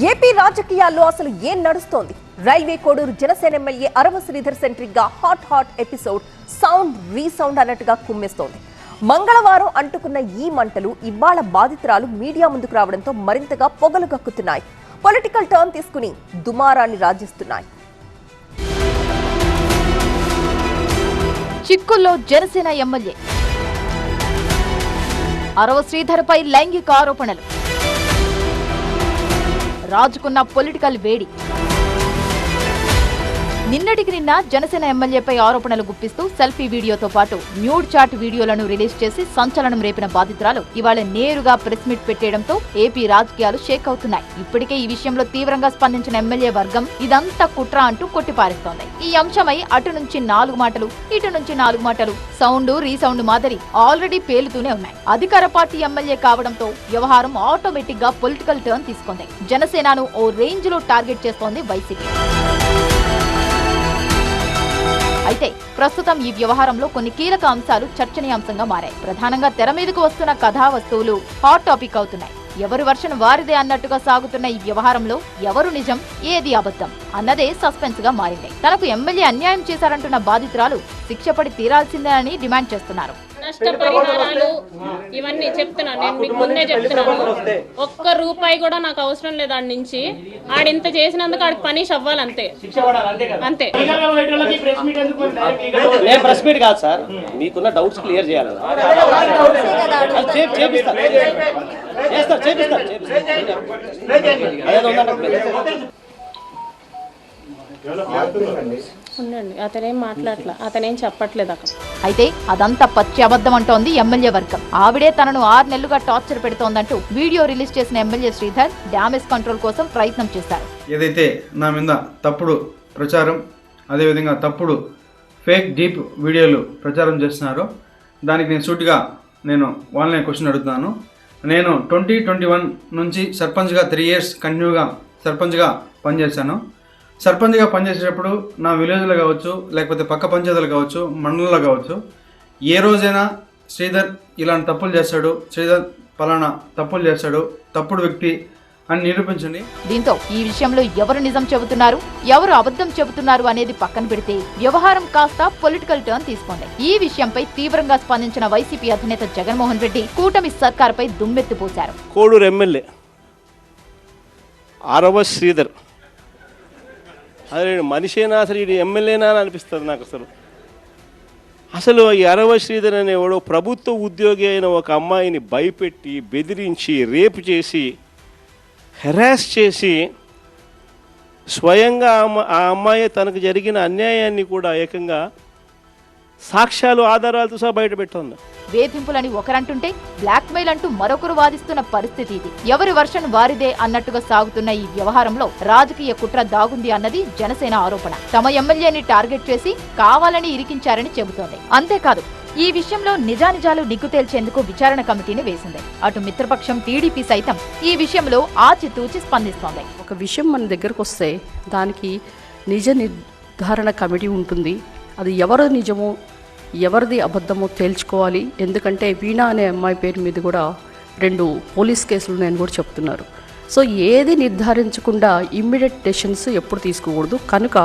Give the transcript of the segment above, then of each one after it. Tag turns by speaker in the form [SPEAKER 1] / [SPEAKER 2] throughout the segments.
[SPEAKER 1] AP రాజకీయాల్లో అసలు ఏం నడుస్తోంది? రైల్వే కోడూరు జనసేన ఎమ్మెల్యే అరవ శ్రీధర్ సెంట్రిక్ గా హాట్ ఎపిసోడ్ సౌండ్ రీసౌండ్ అన్నట్టుగా కుమ్మేస్తోంది. మంగళవారం అంటుకున్న ఈ మంటలు ఇవాళ బాధితురాలు మీడియా ముందుకు రావడంతో మరింతగా పొగలు గక్కుతున్నాయి. పొలిటికల్ టర్న్ తీసుకుని దుమారాన్ని రాజిస్తున్నాయి.
[SPEAKER 2] చిక్కుల్లో జనసేన ఎమ్మెల్యే అరవ శ్రీధర్ పై లైంగిక ఆరోపణలు, రాజుకున్న పొలిటికల్ వేడి. నిన్నటికి నిన్న జనసేన ఎమ్మెల్యేపై ఆరోపణలు గుప్పిస్తూ సెల్ఫీ వీడియోతో పాటు న్యూడ్ చాట్ వీడియోలను రిలీజ్ చేసి సంచలనం రేపిన బాధితురాలు ఇవాళ నేరుగా ప్రెస్ మీట్ పెట్టేయడంతో ఏపీ రాజకీయాలు షేక్ అవుతున్నాయి. ఇప్పటికే ఈ విషయంలో తీవ్రంగా స్పందించిన ఎమ్మెల్యే వర్గం ఇదంతా కుట్ర అంటూ కొట్టిపారేస్తోంది. ఈ అంశమై అటు నుంచి 4 మాటలు, ఇటు నుంచి 4 మాటలు, సౌండ్ రీసౌండ్ మాదిరి ఆల్రెడీ పేలుతూనే ఉన్నాయి. అధికార పార్టీ ఎమ్మెల్యే కావడంతో వ్యవహారం ఆటోమేటిక్ గా పొలిటికల్ టర్న్ తీసుకుంది. జనసేనను ఓ రేంజ్ లో టార్గెట్ చేస్తోంది వైసీపీ. అయితే ప్రస్తుతం ఈ వ్యవహారంలో కొన్ని కీలక అంశాలు చర్చనీయాంశంగా మారాయి. ప్రధానంగా తెర మీదకు వస్తున్న కథా వస్తువులు హాట్ టాపిక్ అవుతున్నాయి. ఎవరి వర్షన్ వారిదే అన్నట్టుగా సాగుతున్న ఈ వ్యవహారంలో ఎవరు నిజం, ఏది అబద్ధం అన్నదే సస్పెన్స్ గా మారింది. తనకు ఎమ్మెల్యే అన్యాయం చేశారంటున్న బాధితురాలు శిక్ష పడి తీరాల్సిందేనని డిమాండ్ చేస్తున్నారు.
[SPEAKER 3] నష్టపరిహారాలు ఇవన్నీ చెప్తున్నాను, నేను మీకు ముందే చెప్తున్నాను. ఒక్క రూపాయి కూడా నాకు అవసరం లేదు. ఆడి నుంచి ఆడింత చేసినందుకు ఆడికి పనిష్ అవ్వాలి, అంతే అంతే.
[SPEAKER 4] ప్రెస్ మీట్ కాదు సార్, మీకున్న డౌట్స్ క్లియర్ చేయాలి.
[SPEAKER 3] ఉండండి, అతనేం మాట్లాడలే, అతనేం చెప్పట్లేదు అక్కడ.
[SPEAKER 2] అయితే అదంతా పచ్చి అబద్ధం అంటోంది ఎమ్మెల్యే వర్గం. ఆవిడే తనను 6 నెలలుగా టార్చర్ పెడుతోందంటూ వీడియో రిలీజ్ చేసిన ఎమ్మెల్యే శ్రీధర్ డ్యామేజ్ కంట్రోల్ కోసం ప్రయత్నం చేశారు.
[SPEAKER 5] ఏదైతే నా మీద తప్పుడు ప్రచారం, అదేవిధంగా తప్పుడు ఫేక్ డీప్ వీడియోలు ప్రచారం చేస్తున్నారో దానికి నేను సూటిగా వాళ్ళని క్వశ్చన్ అడుగుతున్నాను. నేను 2021 నుంచి సర్పంచ్గా 3 years కంటిన్యూగా సర్పంచ్గా పనిచేశాను. సర్పంచ్గా పనిచేసేటప్పుడు నా విలేజ్లో కావచ్చు, లేకపోతే పక్క పంచాయతీలు కావచ్చు, మండలంలో కావచ్చు, ఏ రోజైనా శ్రీధర్ ఇలాంటి తప్పులు చేస్తాడు, శ్రీధర్ పలానా తప్పులు చేస్తాడు, తప్పుడు వ్యక్తి అని నిరూపించండి.
[SPEAKER 2] దీంతో ఈ విషయంలో ఎవరు నిజం చెబుతున్నారు, ఎవరు అబద్ధం చెబుతున్నారు అనేది పక్కన పెడితే వ్యవహారం కాస్త పొలిటికల్ టర్న్ తీసుకుంది. ఈ విషయంపై తీవ్రంగా స్పందించిన వైసీపీ అధినేత జగన్మోహన్ రెడ్డి కూటమి సర్కార్పై దుమ్మెత్తిపోశారు.
[SPEAKER 4] కోడూరు ఎమ్మెల్యే అరవ శ్రీధర్ అదే మనిషేనా, అసలు ఇది ఎమ్మెల్యేనా అని అనిపిస్తుంది నాకు. అసలు ఈ అరవ శ్రీధర్ అనేవాడు ప్రభుత్వ ఉద్యోగి అయిన ఒక అమ్మాయిని భయపెట్టి, బెదిరించి, రేపు చేసి, హెరాస్ చేసి, స్వయంగా ఆ అమ్మాయి తనకు జరిగిన అన్యాయాన్ని కూడా ఏకంగా సాక్ష్యాలు, ఆధారాలతో సహా బయటపెట్టింది.
[SPEAKER 2] వేధింపులని ఒకరంటుంటే బ్లాక్మెయిల్ అంటూ మరొకరు వాదిస్తున్న పరిస్థితి ఇది. ఎవరి వర్షన్ వారిదే అన్నట్టుగా సాగుతున్న ఈ వ్యవహారంలో రాజకీయ కుట్ర దాగుంది అన్నది జనసేన ఆరోపణ. తమ ఎమ్మెల్యేని టార్గెట్ చేసి కావాలని ఇరికించారని చెబుతోంది. అంతేకాదు, ఈ విషయంలో నిజానిజాలు నిగ్గు తేల్చేందుకు విచారణ కమిటీని వేసింది. అటు మిత్రపక్షం టీడీపీ సైతం ఈ విషయంలో ఆచితూచి స్పందిస్తోంది.
[SPEAKER 6] ఒక విషయం మన దగ్గరకు వస్తే దానికి నిజ నిర్ధారణ కమిటీ ఉంటుంది. అది ఎవరు నిజమో ఎవరిది అబద్ధమో తేల్చుకోవాలి. ఎందుకంటే వీణా అనే అమ్మాయి పేరు మీద కూడా 2 పోలీస్ కేసులు నేను కూడా చెప్తున్నారు. సో ఏది నిర్ధారించకుండా ఇమ్మీడియట్ డెసిషన్స్ ఎప్పుడు తీసుకోకూడదు. కనుక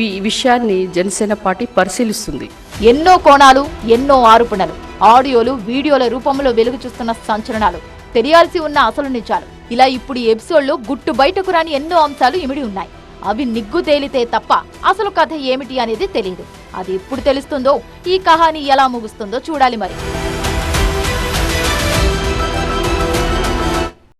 [SPEAKER 6] ఈ విషయాన్ని జనసేన పార్టీ పరిశీలిస్తుంది.
[SPEAKER 2] ఎన్నో కోణాలు, ఎన్నో ఆరోపణలు, ఆడియోలు, వీడియోల రూపంలో వెలుగు చూస్తున్న సంచలనాలు, తెలియాల్సి ఉన్న అసలు నిజాలు, ఇలా ఇప్పుడు ఈ ఎపిసోడ్లో గుట్టు బయటకు రాని ఎన్నో అంశాలు ఇమిడి ఉన్నాయి. అవి నిగ్గు తేలితే తప్ప అసలు కథ ఏమిటి అనేది తెలియదు. అది ఎప్పుడు తెలుస్తుందో, ఈ కహాని ఎలా ముగుస్తుందో చూడాలి మరి.